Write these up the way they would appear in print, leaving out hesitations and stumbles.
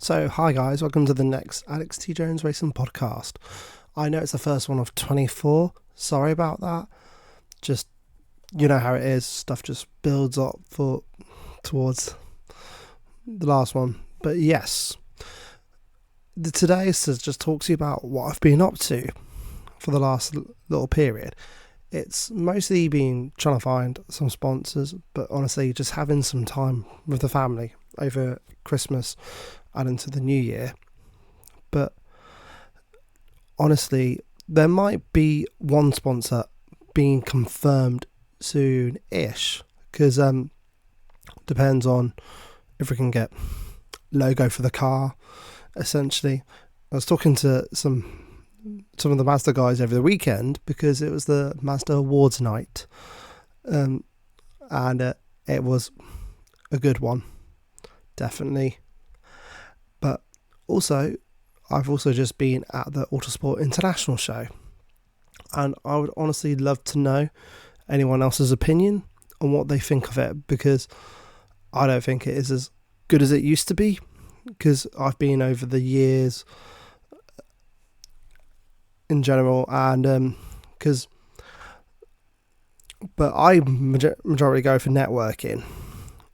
So, hi guys, welcome to the next Alex T. Jones Racing podcast. I know it's the first one of 24. Sorry about that. Just, you know how it is. Stuff just builds up towards the last one. But yes, today is to just talk to you about what I've been up to for the last little period. It's mostly been trying to find some sponsors, but honestly, just having some time with the family over Christmas and into the new year. But honestly, there might be one sponsor being confirmed soon-ish, because depends on if we can get logo for the car, essentially. I was talking to some of the Mazda guys over the weekend because it was the Mazda Awards night, and it was a good one, definitely. But also, I've also just been at the Autosport International show, and I would honestly love to know anyone else's opinion on what they think of it, because I don't think it is as good as it used to be, because I've been over the years in general, and but I majority go for networking,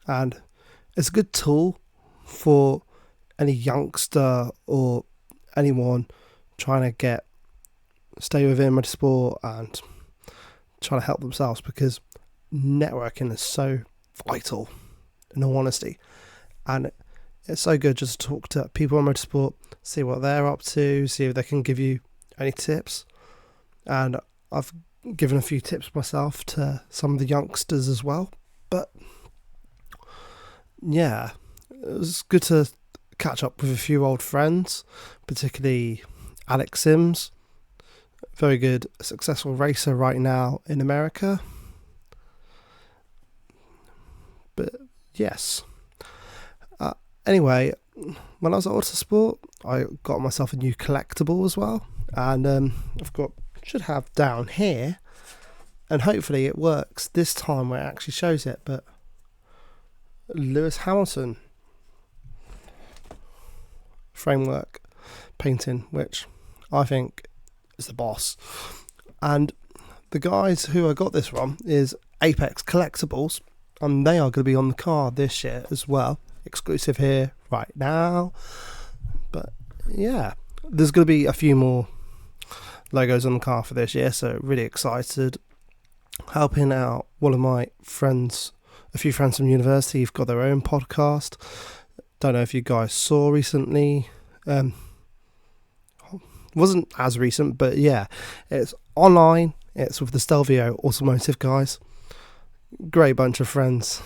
and it's a good tool for any youngster or anyone trying to stay within motorsport and trying to help themselves, because networking is so vital, in all honesty. And it's so good just to talk to people in motorsport, see what they're up to, see if they can give you any tips. And I've given a few tips myself to some of the youngsters as well. But yeah, it was good to catch up with a few old friends, particularly Alex Sims, very good, successful racer right now in America. But yes, anyway, when I was at Autosport, I got myself a new collectible as well, and should have down here, and hopefully it works this time where it actually shows it. But Lewis Hamilton framework painting, which I think is the boss. And the guys who I got this from is Apex Collectibles, and they are going to be on the car this year as well, exclusive here right now. But yeah, there's going to be a few more logos on the car for this year, so really excited. Helping out one of my friends, a few friends from university, who've got their own podcast. Don't know if you guys saw recently. Wasn't as recent, but yeah, it's online. It's with the Stelvio Automotive guys. Great bunch of friends.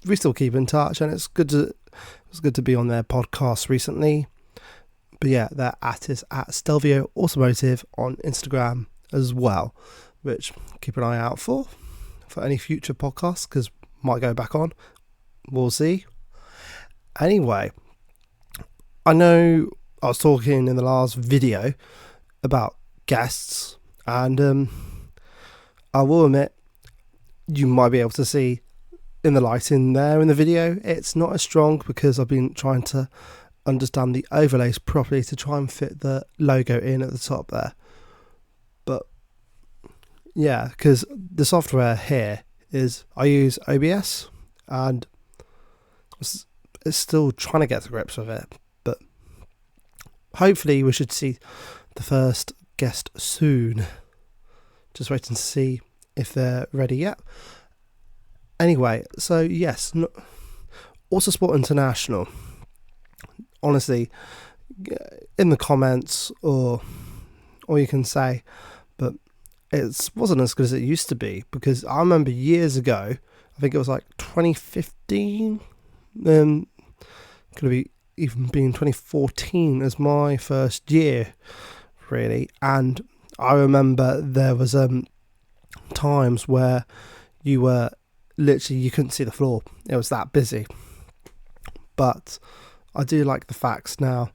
We still keep in touch, and it's good to be on their podcast recently. But yeah, their is at Stelvio Automotive on Instagram as well, which keep an eye out for any future podcasts, because might go back on. We'll see. Anyway, I know I was talking in the last video about guests, and I will admit, you might be able to see in the lighting there in the video, it's not as strong because I've been trying to understand the overlays properly to try and fit the logo in at the top there. But yeah, because the software here I use OBS, and it's still trying to get to grips with it, but hopefully we should see the first guest soon. Just waiting to see if they're ready yet. Anyway, so yes, Autosport International. Honestly, in the comments, or you can say, but it wasn't as good as it used to be, because I remember years ago, I think it was like 2015, could have even been 2014 as my first year, really. And I remember there was times where you were literally, you couldn't see the floor. It was that busy. But I do like the facts now.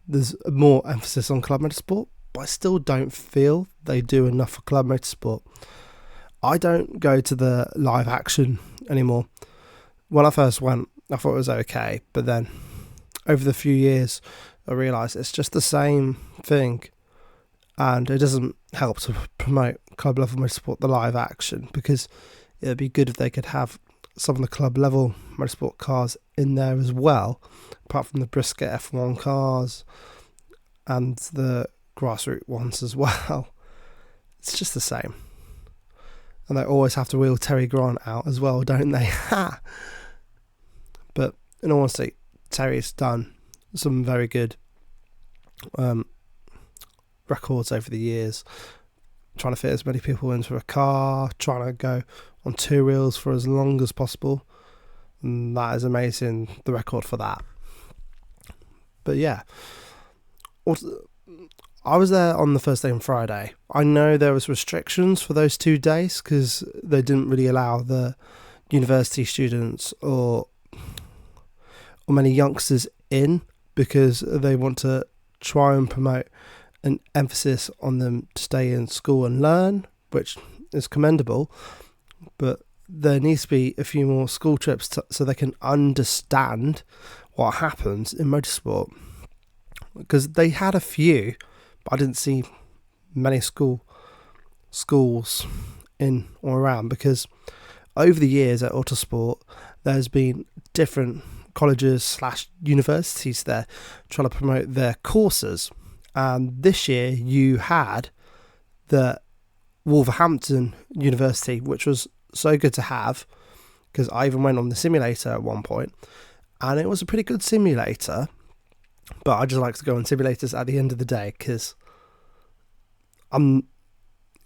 There's more emphasis on club motorsport, but I still don't feel they do enough for club motorsport. I don't go to the live action anymore. When I first went, I thought it was okay, but then over the few years, I realised it's just the same thing, and it doesn't help to promote club level motorsport, the live action, because it'd be good if they could have some of the club level motorsport cars in there as well, apart from the Brisket F1 cars and the grassroots ones as well. It's just the same. And they always have to wheel Terry Grant out as well, don't they? But in all honesty, Terry's done some very good records over the years, trying to fit as many people into a car, trying to go on two wheels for as long as possible, and that is amazing, the record for that. But yeah, I was there on the first day on Friday. I know there was restrictions for those 2 days because they didn't really allow the university students or many youngsters in, because they want to try and promote an emphasis on them to stay in school and learn, which is commendable, but there needs to be a few more school trips so they can understand what happens in motorsport, because they had a few, but I didn't see many schools in or around, because over the years at Autosport there's been different colleges / universities there trying to promote their courses, and this year you had the Wolverhampton University, which was so good to have, because I even went on the simulator at one point, and it was a pretty good simulator, but I just like to go on simulators at the end of the day, because even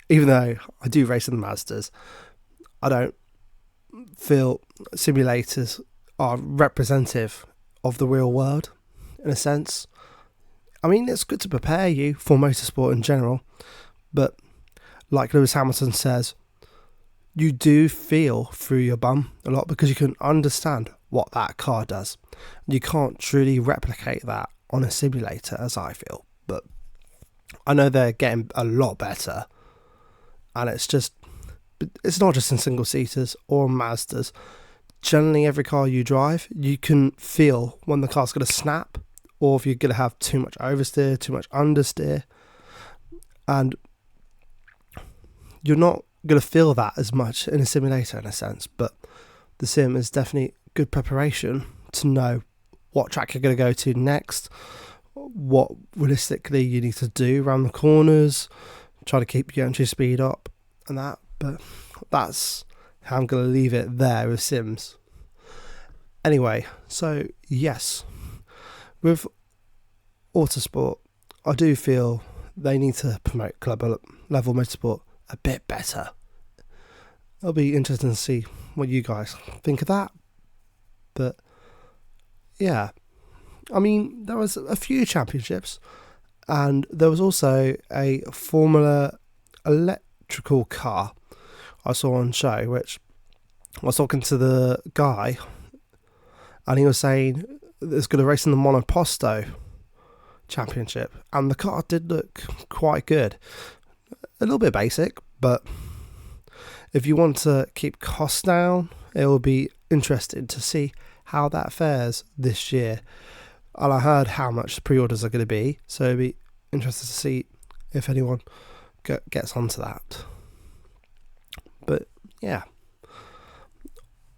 though I do race in the Mazdas, I don't feel simulators are representative of the real world, in a sense. I mean, it's good to prepare you for motorsport in general, but like Lewis Hamilton says, you do feel through your bum a lot, because you can understand what that car does. You can't truly replicate that on a simulator, as I feel, but I know they're getting a lot better, and it's not just in single seaters or Mazdas. Generally, every car you drive, you can feel when the car's going to snap, or if you're going to have too much oversteer, too much understeer, and you're not going to feel that as much in a simulator, in a sense. But the sim is definitely good preparation to know what track you're going to go to next, what realistically you need to do around the corners, try to keep your entry speed up and that. But that's how I'm going to leave it there with sims. Anyway, so yes, with Autosport, I do feel they need to promote club level motorsport a bit better. It'll be interesting to see what you guys think of that. But yeah, I mean, there was a few championships, and there was also a Formula electrical car I saw on show, which I was talking to the guy, and he was saying it's going to race in the Monoposto championship, and the car did look quite good. A little bit basic, but if you want to keep costs down, it will be interesting to see how that fares this year. And I heard how much the pre-orders are going to be, so it'll be interesting to see if anyone gets onto that. But yeah,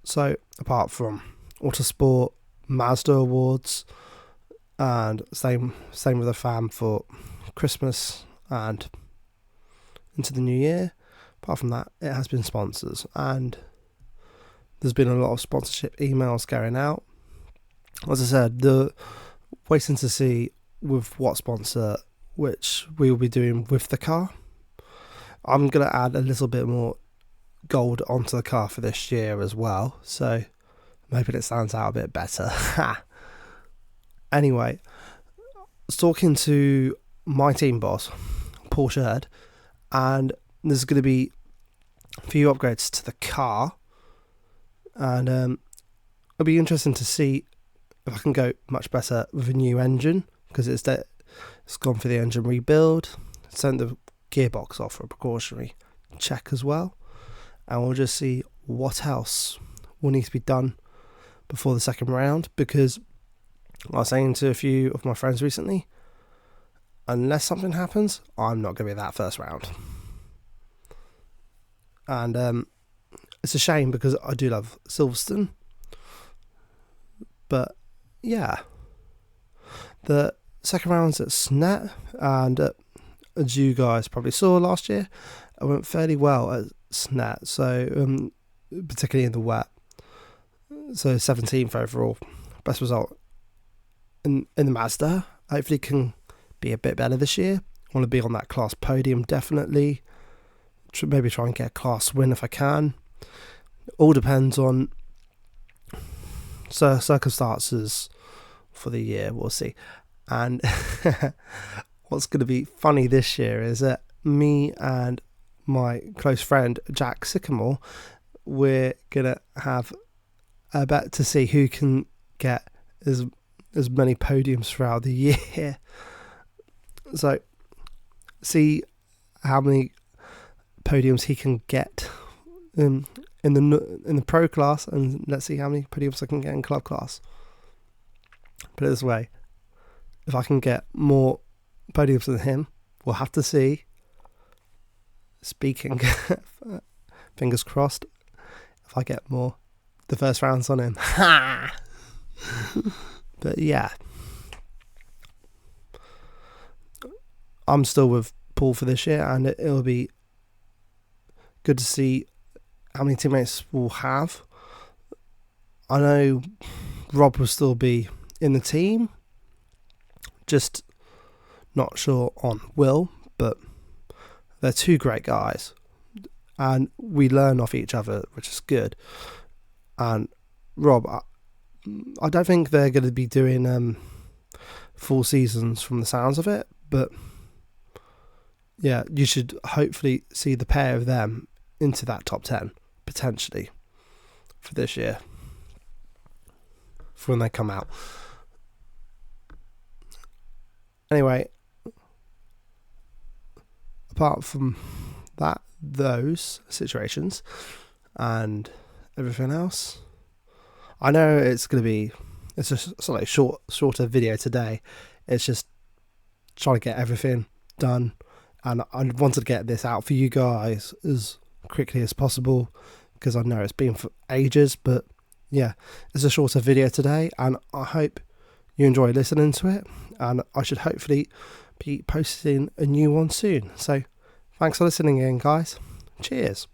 so apart from Autosport, Mazda Awards, and same with the fam for Christmas and into the new year, apart from that, it has been sponsors, and there's been a lot of sponsorship emails going out. As I said, the waiting to see with what sponsor, which we will be doing with the car. I'm going to add a little bit more gold onto the car for this year as well, so I'm hoping it stands out a bit better. Anyway, I was talking to my team boss, Paul Sherd, and there's going to be a few upgrades to the car, and it'll be interesting to see if I can go much better with a new engine, because it's gone for the engine rebuild, sent the gearbox off for a precautionary check as well, and we'll just see what else will need to be done before the second round, because I was saying to a few of my friends recently, unless something happens, I'm not going to be that first round. And it's a shame because I do love Silverstone. But yeah, the second round's at SNET, and as you guys probably saw last year, I went fairly well at SNET, so particularly in the wet. So 17th overall, best result in the Mazda. Hopefully can be a bit better this year. Want to be on that class podium definitely. Maybe try and get a class win if I can. All depends on circumstances for the year. We'll see. And what's going to be funny this year is that me and my close friend Jack Sycamore, we're gonna have a bet to see who can get as many podiums throughout the year. So see how many podiums he can get in the pro class, and let's see how many podiums I can get in club class. Put it this way, if I can get more podiums than him, we'll have to see. Speaking, fingers crossed, if I get more, the first round's on him. But yeah, I'm still with Paul for this year, and it'll be good to see how many teammates we'll have. I know Rob will still be in the team, just not sure on Will, but they're two great guys, and we learn off each other, which is good. And Rob, I don't think they're going to be doing full seasons from the sounds of it, but yeah, you should hopefully see the pair of them into that top 10 potentially for this year, for when they come out. Anyway, apart from those situations and everything else, I know it's just sort of shorter video today. It's just trying to get everything done, and I wanted to get this out for you guys as quickly as possible because I know it's been for ages. But yeah, it's a shorter video today, and I hope you enjoy listening to it, and I should hopefully be posting a new one soon. So thanks for listening in, guys. Cheers.